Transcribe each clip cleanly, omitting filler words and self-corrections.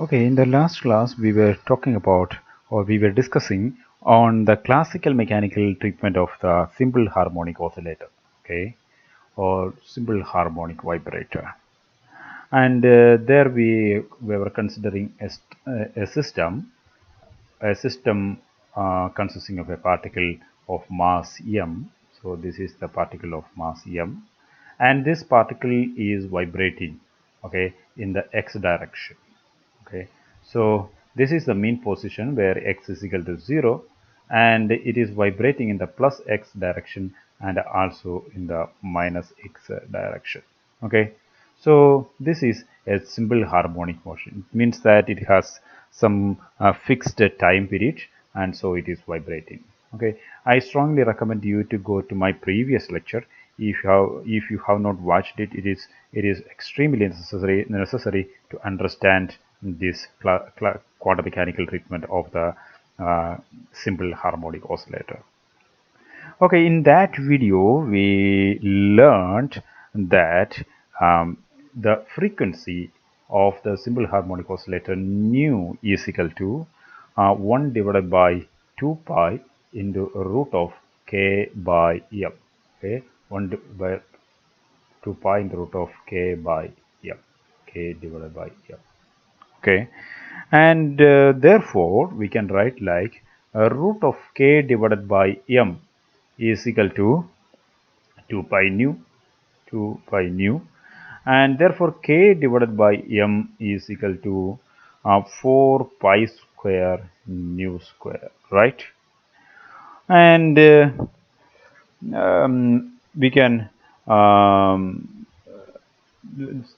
Okay, in the last class we were talking about, or we were discussing on the classical mechanical treatment of the simple harmonic oscillator, okay, or simple harmonic vibrator. And there we were considering a system consisting of a particle of mass m. So this is the particle of mass m, and this particle is vibrating, okay, in the x direction. Okay, so this is the mean position where x is equal to 0, and it is vibrating in the plus x direction and also in the minus x direction. Okay, so this is a simple harmonic motion. It means that it has some fixed time period, and so it is vibrating. Okay, I strongly recommend you to go to my previous lecture. If you have not watched it, it is extremely necessary to understand this quantum mechanical treatment of the simple harmonic oscillator. Okay, in that video we learned that the frequency of the simple harmonic oscillator nu is equal to 1 divided by 2 pi into root of k by m. Okay, 1 by 2 pi into root of k by m, k divided by m. Okay, and therefore we can write like root of k divided by m is equal to 2 pi nu, 2 pi nu, and therefore k divided by m is equal to 4 pi square nu square, right? And we can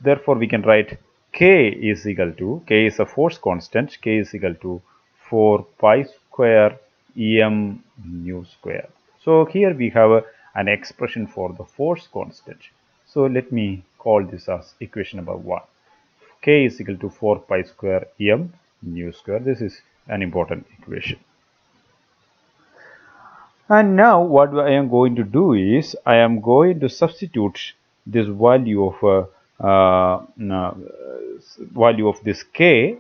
therefore we can write k is equal to, k is a force constant, k is equal to 4 pi square em nu square. So here we have an expression for the force constant. So let me call this as equation number 1. K is equal to 4 pi square em nu square. This is an important equation. And now what I am going to do is I am going to substitute this value of value of this k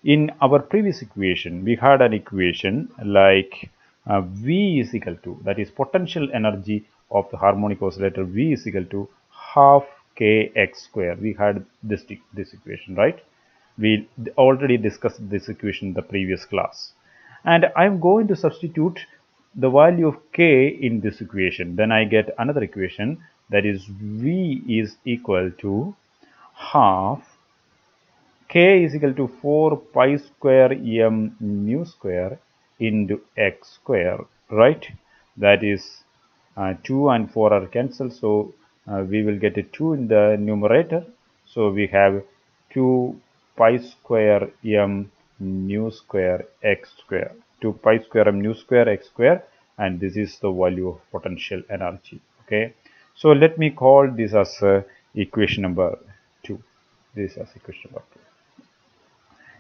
in our previous equation. We had an equation like V is equal to, that is potential energy of the harmonic oscillator, V is equal to half kx square. We had this equation, right? We already discussed this equation in the previous class, and I'm going to substitute the value of k in this equation. Then I get another equation, that is V is equal to half k is equal to 4 pi square m nu square into x square, right? That is 2 and 4 are cancelled, so we will get a 2 in the numerator. So we have 2 pi square m nu square x square, 2 pi square m nu square x square, and this is the value of potential energy. Okay, so let me call this as equation number 2. This as equation number 2.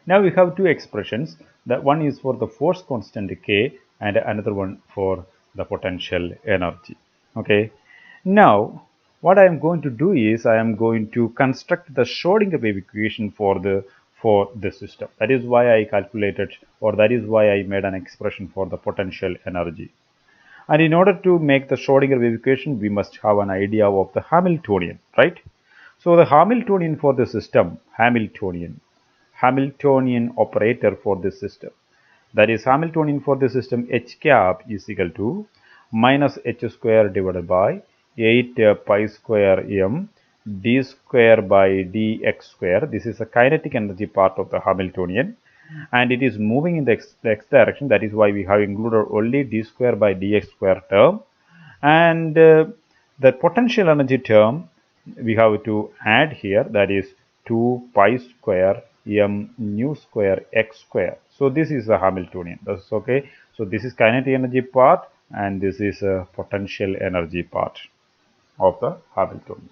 Now we have two expressions. That one is for the force constant k and another one for the potential energy. Okay. Now what I am going to do is I am going to construct the Schrodinger wave equation for the system. That is why I calculated, or that is why I made an expression for the potential energy. And in order to make the Schrodinger wave equation, we must have an idea of the Hamiltonian, right? So the Hamiltonian for the system, Hamiltonian operator for this system, that is Hamiltonian for the system, h cap is equal to minus h square divided by 8 pi square m d square by dx square. This is a kinetic energy part of the Hamiltonian, and it is moving in the x direction. That is why we have included only d square by dx square term, and the potential energy term we have to add here, that is 2 pi square m nu square x square. So this is the Hamiltonian. That's okay. So this is kinetic energy part, and this is a potential energy part of the Hamiltonian.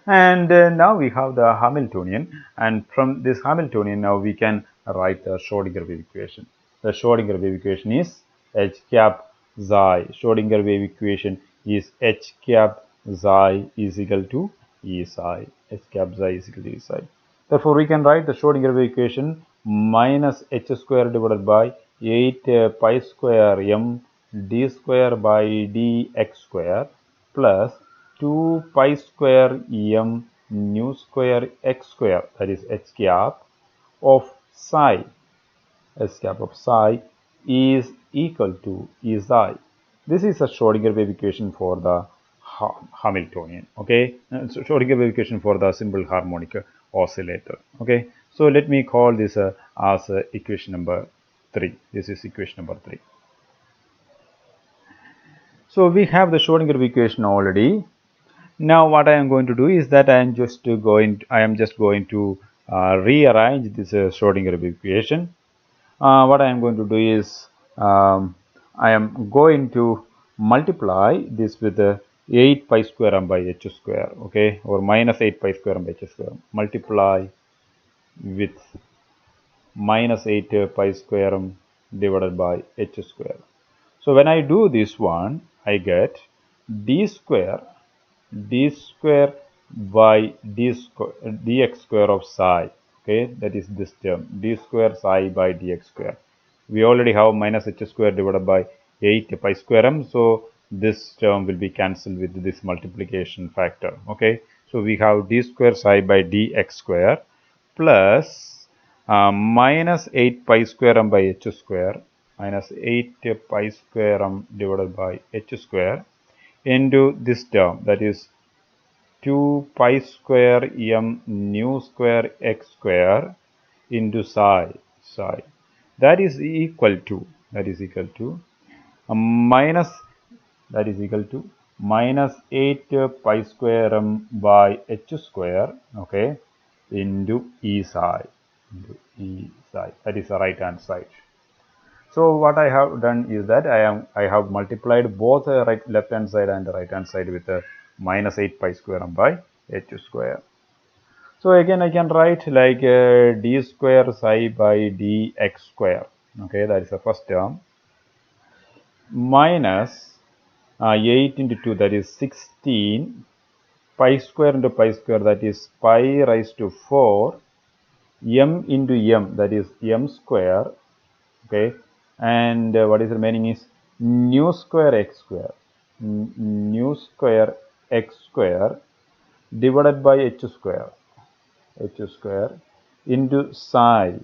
And now we have the Hamiltonian, and from this Hamiltonian now we can write the Schrodinger wave equation. The Schrodinger wave equation is h cap psi. Schrodinger wave equation is h cap psi is equal to E psi. H cap psi is equal to E psi. Therefore, we can write the Schrodinger wave equation minus h square divided by 8 pi square m d square by dx square plus 2 pi square m nu square x square, that is h cap of psi, s cap of psi is equal to E psi. This is a Schrodinger wave equation for the Hamiltonian. Okay, so Schrodinger wave equation for the simple harmonic oscillator. Okay, so let me call this as equation number 3. This is equation number 3. So we have the Schrodinger wave equation already. Now what I am going to do is that I am just going to rearrange this Schrodinger wave equation. What I am going to do is I am going to multiply this with 8 pi square m by h square, okay, or minus 8 pi square m by h square, multiply with minus 8 pi square m divided by h square. So when I do this one, I get d square by dx square of psi. Okay, that is this term, d square psi by dx square. We already have minus h square divided by 8 pi square m, so this term will be cancelled with this multiplication factor. Okay, so we have d square psi by dx square plus minus 8 pi square m by h square minus 8 pi square m divided by h square into this term, that is 2 pi square m nu square x square into psi that is equal to minus minus 8 pi square m by h square, okay, into e psi, that is the right hand side. So what I have done is that I have multiplied both left hand side and the right hand side with minus 8 pi square m by h square. So again I can write like d square psi by dx square, okay, that is the first term, minus 8 into 2, that is 16 pi square into pi square, that is pi raised to 4 m into m, that is m square, okay, and what is remaining is nu square x square, divided by h square into psi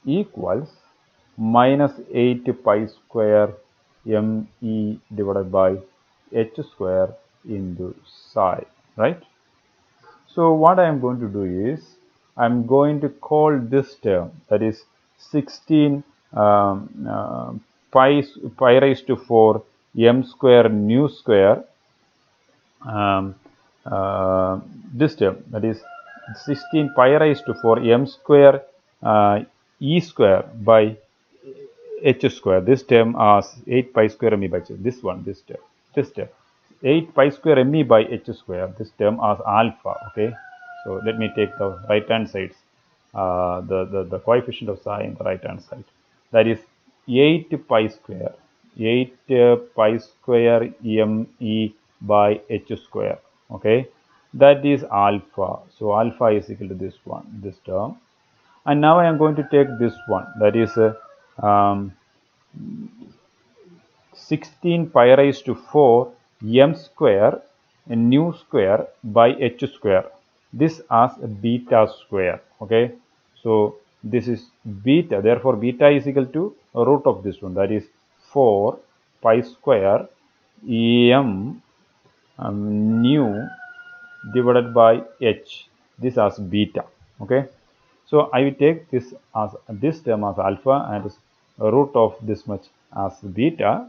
equals minus 8 pi square me divided by h square into psi, right? So what I am going to do is I am going to call this term, that is 16 pi raised to 4 m square nu square, this term, that is 16 pi raised to 4 m square e square by h square. This term as 8 pi square me by h. This term 8 pi square me by h square. This term as alpha. Okay, so let me take the right hand sides, the coefficient of psi in the right hand side. That is 8 pi square me by h square. Okay, that is alpha. So alpha is equal to this term. And now I am going to take this one, that is 16 pi raised to 4 m square nu square by h square. This as beta square. Okay, so this is beta. Therefore, beta is equal to root of this one, that is 4 pi square m nu divided by h. This as beta. Okay. So I will take this term as alpha and root of this much as beta.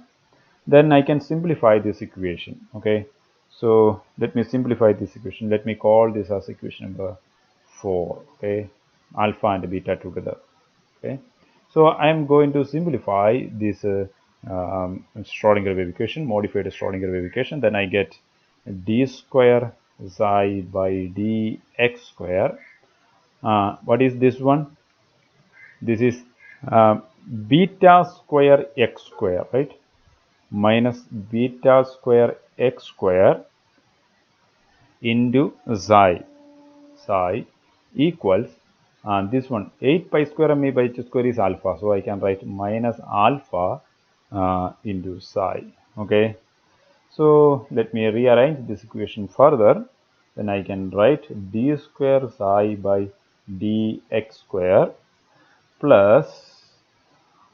Then I can simplify this equation. Okay. So let me simplify this equation. Let me call this as equation number 4. Okay. Alpha and beta together. Okay. So I am going to simplify this Schrodinger wave equation, modified Schrodinger wave equation. Then I get d square psi by dx square. What is this one? This is beta square x square, right? Minus beta square x square into psi psi equals this one 8 pi square m e by h square is alpha, so I can write minus alpha into psi. Okay, so let me rearrange this equation further. Then I can write d square psi by dx square plus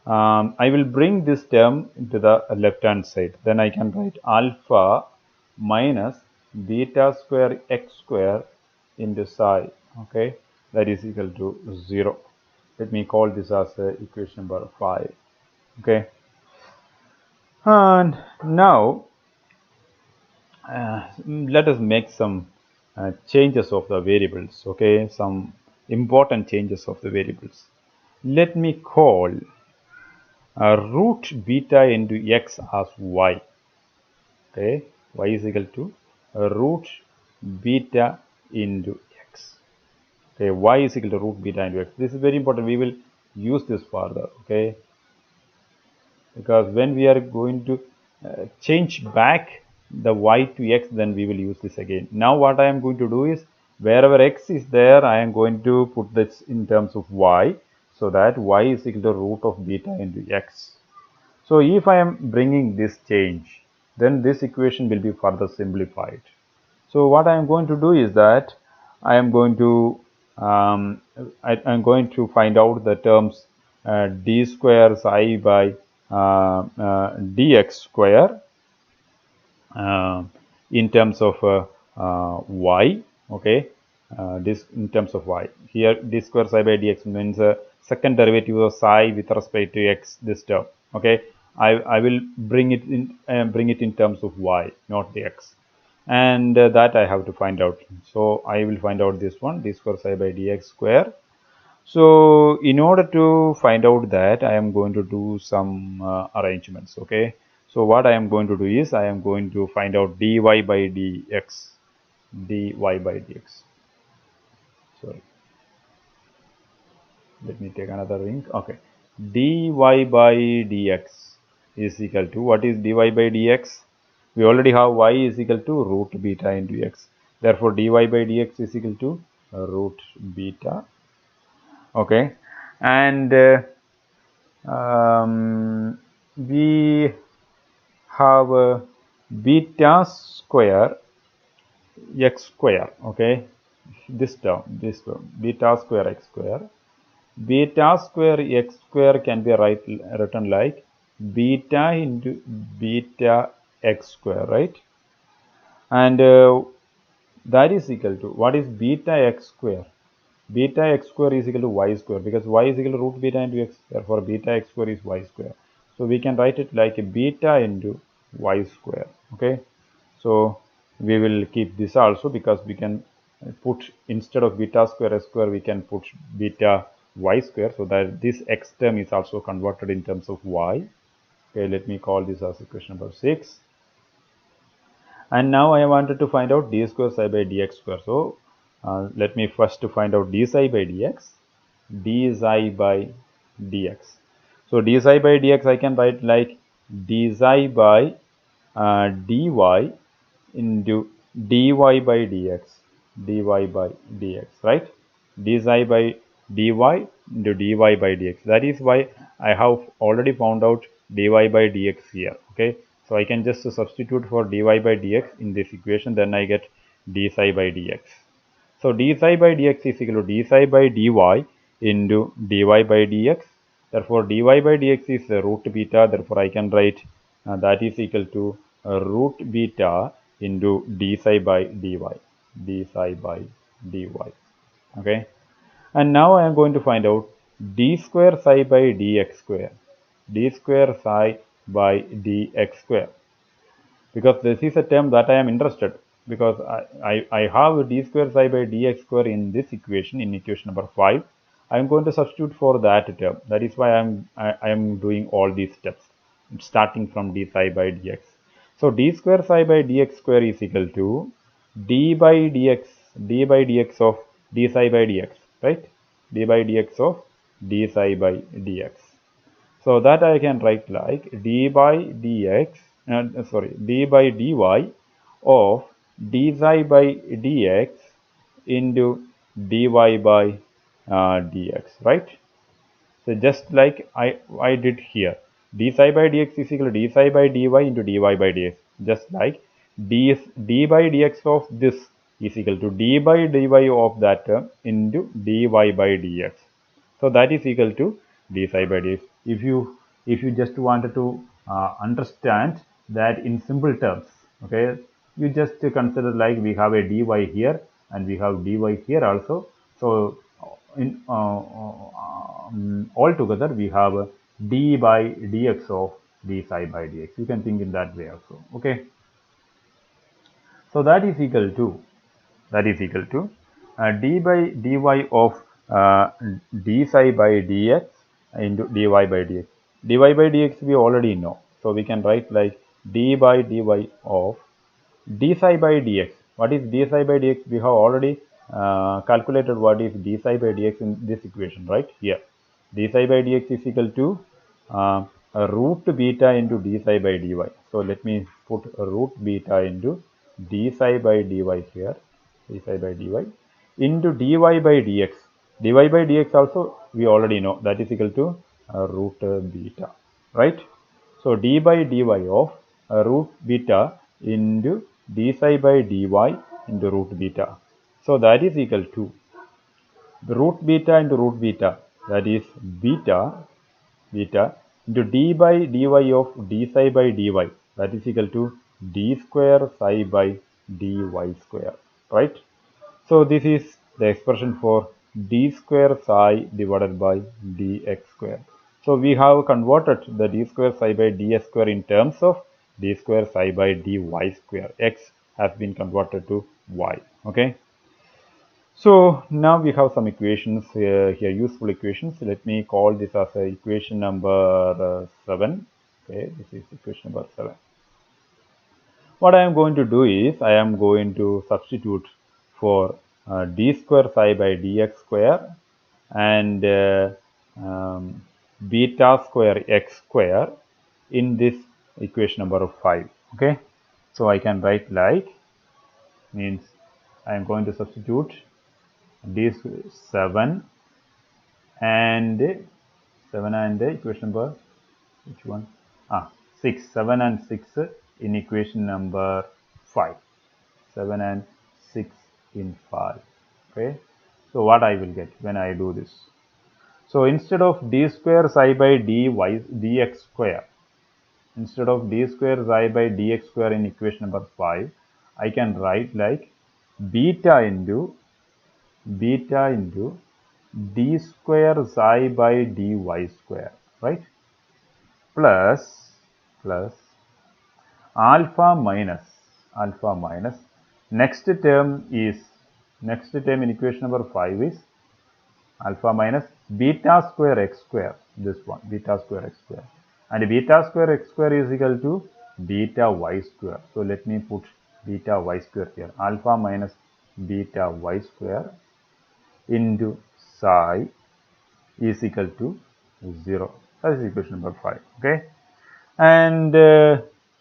I will bring this term into the left hand side. Then I can write alpha minus beta square x square into psi. Okay, that is equal to 0. Let me call this as equation number 5. Okay, and now let us make some changes of the variables. Okay, some important changes of the variables. Let me call root beta into x as y. Okay, y is equal to root beta into x. Okay, y is equal to root beta into x. This is very important. We will use this further. Okay, because when we are going to change back the y to x, then we will use this again. Now what I am going to do is, wherever x is there, I am going to put this in terms of y, so that y is equal to root of beta into x. So if I am bringing this change, then this equation will be further simplified. So what I am going to do is that I am going to find out the terms d square psi by dx square in terms of y. Okay, this in terms of y. Here d square psi by dx means second derivative of psi with respect to x, this term. Okay, I will bring it in terms of y, not the x, and that I have to find out. So I will find out this one, d square psi by dx square. So in order to find out that, I am going to do some arrangements. Okay, so what I am going to do is, I am going to find out dy by dx, dy by dx. Sorry, let me take another ink. Okay, dy by dx is equal to, what is dy by dx? We already have y is equal to root beta into x. Therefore, dy by dx is equal to root beta. Okay, and we have beta square x square. Okay, this term beta square x square. Beta square x square can be written like beta into beta x square, right? And that is equal to, what is beta x square? Beta x square is equal to y square, because y is equal to root beta into x. Therefore, beta x square is y square. So we can write it like a beta into y square. Okay, so we will keep this also, because we can put, instead of beta square x square, we can put beta y square, so that this x term is also converted in terms of y. Okay, let me call this as equation number 6. And now I wanted to find out d square psi by dx square. So let me first to find out d psi by dx, d psi by dx. So d psi by dx I can write like d psi by dy into dy by dx, dy by dx, right? D psi by dy into dy by dx. That is why I have already found out dy by dx here. Okay, so I can just substitute for dy by dx in this equation, then I get d psi by dx. So d psi by dx is equal to d psi by dy into dy by dx. Therefore, dy by dx is root beta. Therefore, I can write that is equal to root beta into d psi by dy, d psi by dy. Okay, and now I am going to find out d square psi by dx square, d square psi by dx square, because this is a term that I am interested, because I have d square psi by dx square in this equation, in equation number 5. I am going to substitute for that term. That is why I am doing all these steps, starting from d psi by dx. So d square psi by dx square is equal to d by dx, d by dx of d psi by dx, right? D by dx of d psi by dx. So that I can write like d by dx, d by dy of d psi by dx into dy by dx, right? So just like I did here, d psi by dx is equal to d psi by dy into dy by dx. Just like d by dx of this is equal to d by dy of that term into dy by dx. So that is equal to d psi by dx. If you just wanted to understand that in simple terms, okay, you just consider like we have a dy here and we have dy here also. So in altogether we have d by dx of d psi by dx. You can think in that way also. Okay, so that is equal to d by dy of d psi by dx into dy by dx. dy by dx we already know, so we can write like d by dy of d psi by dx. What is d psi by dx? We have already calculated what is d psi by dx in this equation, right? Here, d psi by dx is equal to root beta into d psi by dy. So let me put root beta into d psi by dy here, d psi by dy into dy by dx. dy by dx also we already know, that is equal to root beta, right? So d by dy of root beta into d psi by dy into root beta. So that is equal to the root beta into root beta, that is beta into d by dy of d psi by dy, that is equal to d square psi by dy square, right? So this is the expression for d square psi divided by dx square. So we have converted the d square psi by ds square in terms of d square psi by dy square. X has been converted to y. Okay. So now we have some equations here, useful equations. Let me call this as equation number 7. Okay, this is equation number 7. What I am going to do is I am going to substitute for d square psi by dx square and beta square x square in this equation number 5. Okay, so I can write like, means I am going to substitute d 7 and equation number, which one? 6, 7 and 6 in equation number 5. 7 and 6 in 5. Okay, so what I will get when I do this? So instead of d square psi by dx square, instead of d square psi by dx square in equation number 5, I can write like beta into d square psi by dy square, right? Plus alpha minus next term in equation number 5 is alpha minus beta square x square, this one, beta square x square, and beta square x square is equal to beta y square. So let me put beta y square here, alpha minus beta y square into psi is equal to 0. That is equation number 5. Okay, and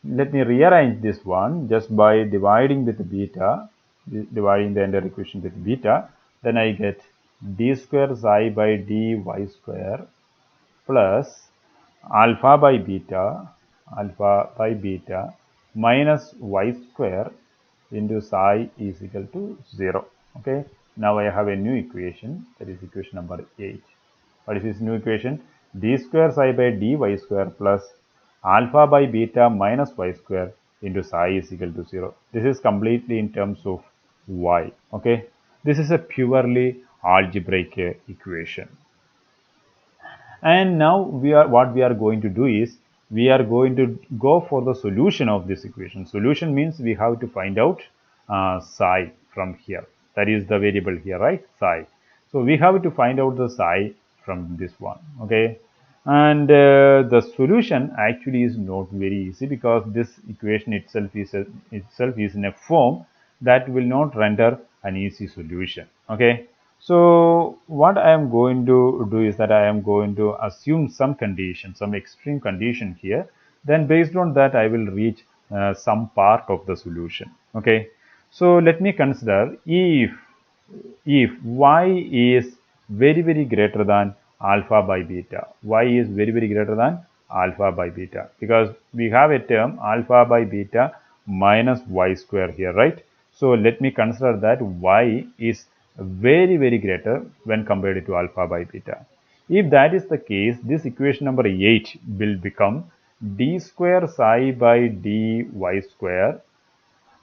let me rearrange this one just by dividing with beta, dividing the entire equation with beta. Then I get d square psi by dy square plus alpha by beta minus y square into psi is equal to 0. Okay, now I have a new equation, that is equation number 8. What is this new equation? D square psi by dy square plus alpha by beta minus y square into psi is equal to 0. This is completely in terms of y. Okay, this is a purely algebraic equation. And now what we are going to do is we are going to go for the solution of this equation. Solution means we have to find out psi from here. That is the variable here, right? Psi. So we have to find out the psi from this one. Okay, and the solution actually is not very easy because this equation itself is in a form that will not render an easy solution. Okay, so what I am going to do is that I am going to assume some condition, some extreme condition here. Then based on that I will reach some part of the solution. Okay, so let me consider if y is very greater than alpha by beta. Y is very greater than alpha by beta, because we have a term alpha by beta minus y square here, right? So let me consider that y is very greater when compared to alpha by beta. If that is the case, this equation number 8 will become d square psi by dy square,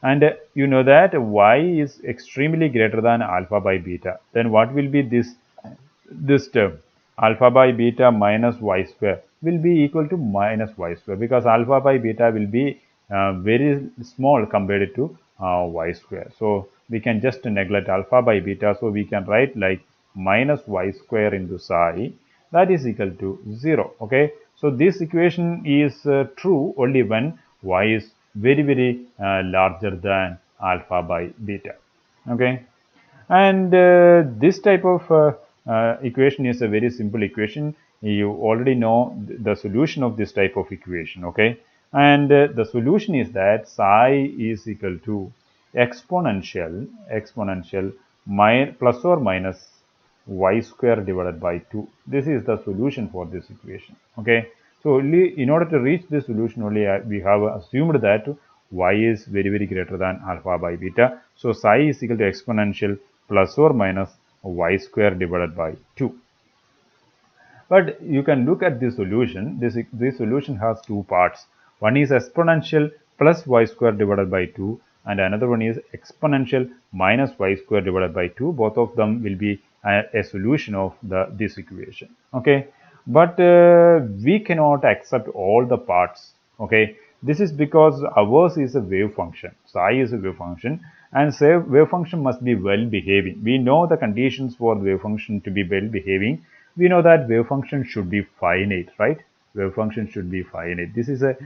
and you know that y is extremely greater than alpha by beta. Then what will be this term? Alpha by beta minus y square will be equal to minus y square, because alpha by beta will be very small compared to y square. So we can just neglect alpha by beta. So we can write like minus y square into psi, that is equal to 0. Okay, so this equation is true only when y is very larger than alpha by beta. Okay, and this type of equation is a very simple equation. You already know the solution of this type of equation. Okay, and the solution is that psi is equal to exponential plus or minus y square divided by 2. This is the solution for this equation. Okay, so only in order to reach this solution only we have assumed that y is very greater than alpha by beta. So psi is equal to exponential plus or minus y square divided by 2. But you can look at this solution. This solution has two parts. One is exponential plus y square divided by 2, and another one is exponential minus y square divided by 2. Both of them will be a solution of this equation. Okay, but we cannot accept all the parts. Okay, this is because ours is a wave function. Psi is a wave function, and say wave function must be well behaving. We know the conditions for the wave function to be well behaving. We know that wave function should be finite, right? Wave function should be finite. This is a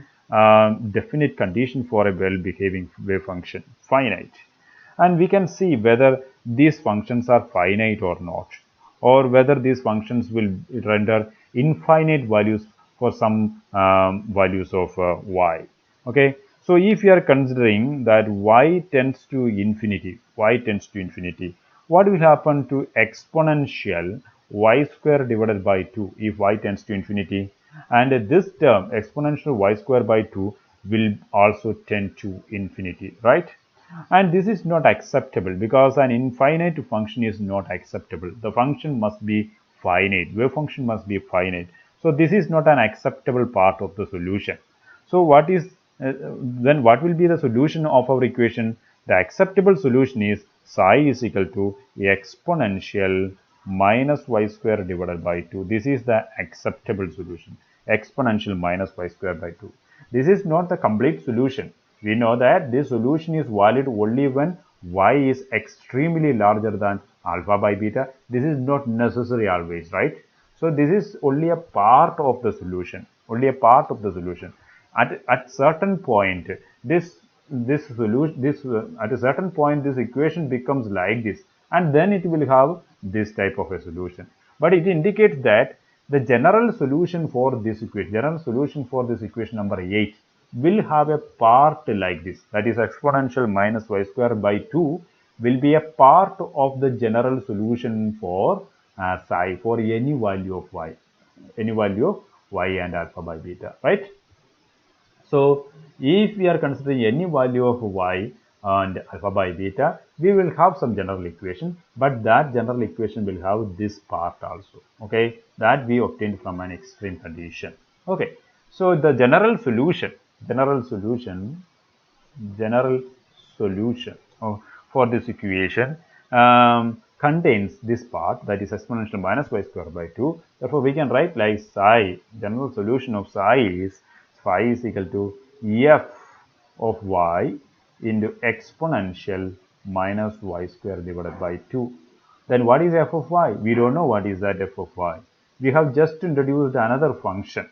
definite condition for a well behaving wave function, finite. And we can see whether these functions are finite or not, or whether these functions will render infinite values for some values of y. Okay, so if you are considering that y tends to infinity, what will happen to exponential y square divided by 2 if y tends to infinity? And this term exponential y square by 2 will also tend to infinity, right? And this is not acceptable, because an infinite function is not acceptable. The function must be finite. Wave function must be finite. So this is not an acceptable part of the solution. So then what will be the solution of our equation? The acceptable solution is psi is equal to exponential minus y square divided by 2. This is the acceptable solution. Exponential minus y square by 2. This is not the complete solution. We know that this solution is valid only when y is extremely larger than alpha by beta. This is not necessary always, right? So this is only a part of the solution. Only a part of the solution. At certain point, at a certain point, this equation becomes like this, and then it will have this type of a solution. But it indicates that the general solution for this equation number 8 will have a part like this, that is exponential minus y square by 2 will be a part of the general solution for psi, for any value of y and alpha by beta, right? So if we are considering any value of y and alpha by beta, we will have some general equation, but that general equation will have this part also. Okay, that we obtained from an extreme condition. Okay, so the general solution for this equation contains this part, that is exponential minus y square by 2. Therefore, we can write like psi, general solution of psi is phi is equal to f of y into exponential minus y square divided by 2. Then what is f of y? We don't know what is that f of y. We have just introduced another function.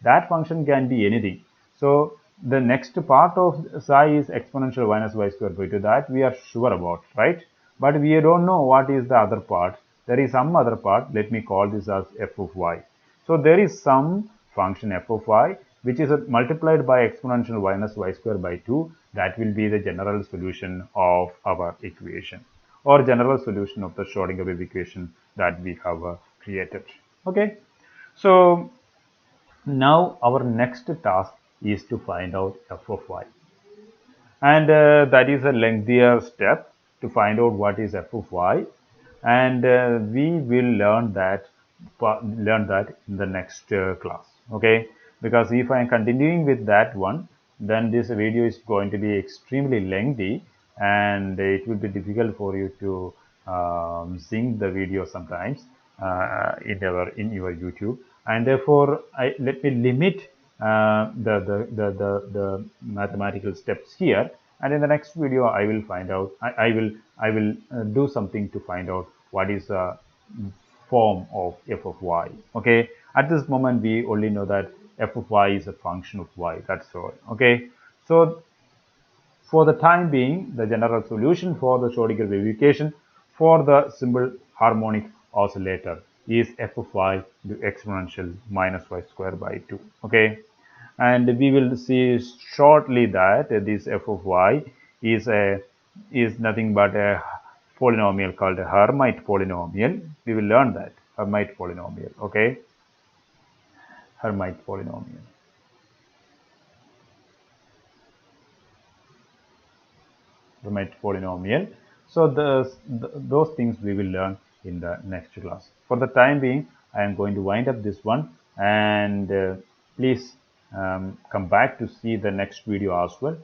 That function can be anything. So the next part of psi is exponential minus y square by 2. That we are sure about, right? But we don't know what is the other part. There is some other part. Let me call this as f of y. So there is some function f of y which is multiplied by exponential minus y square by 2. that will be the general solution of our equation, or general solution of the Schrodinger wave equation that we have created. Okay, so now our next task is to find out f of y, and that is a lengthier step to find out what is f of y, and we will learn that in the next class. Okay, because if I am continuing with that one, then this video is going to be extremely lengthy, and it will be difficult for you to sync the video sometimes in your YouTube, and therefore let me limit the mathematical steps here, and in the next video I will find out, I will do something to find out what is the form of f of y. Okay, at this moment we only know that f of y is a function of y, that's all. Okay, so for the time being, the general solution for the Schrodinger wave equation for the simple harmonic oscillator is f of y to exponential minus y square by 2. Okay, and we will see shortly that this f of y is nothing but a polynomial called a Hermite polynomial. We will learn that Hermite polynomial. Okay, Hermite polynomial. Hermite polynomial. So those things we will learn in the next class. For the time being, I am going to wind up this one, and please come back to see the next video as well.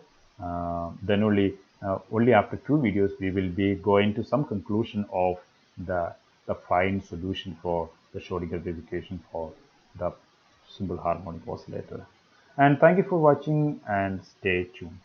Then only after 2 videos we will be going to some conclusion of the fine solution for the Schrodinger wave equation for the simple harmonic oscillator. And thank you for watching, and stay tuned.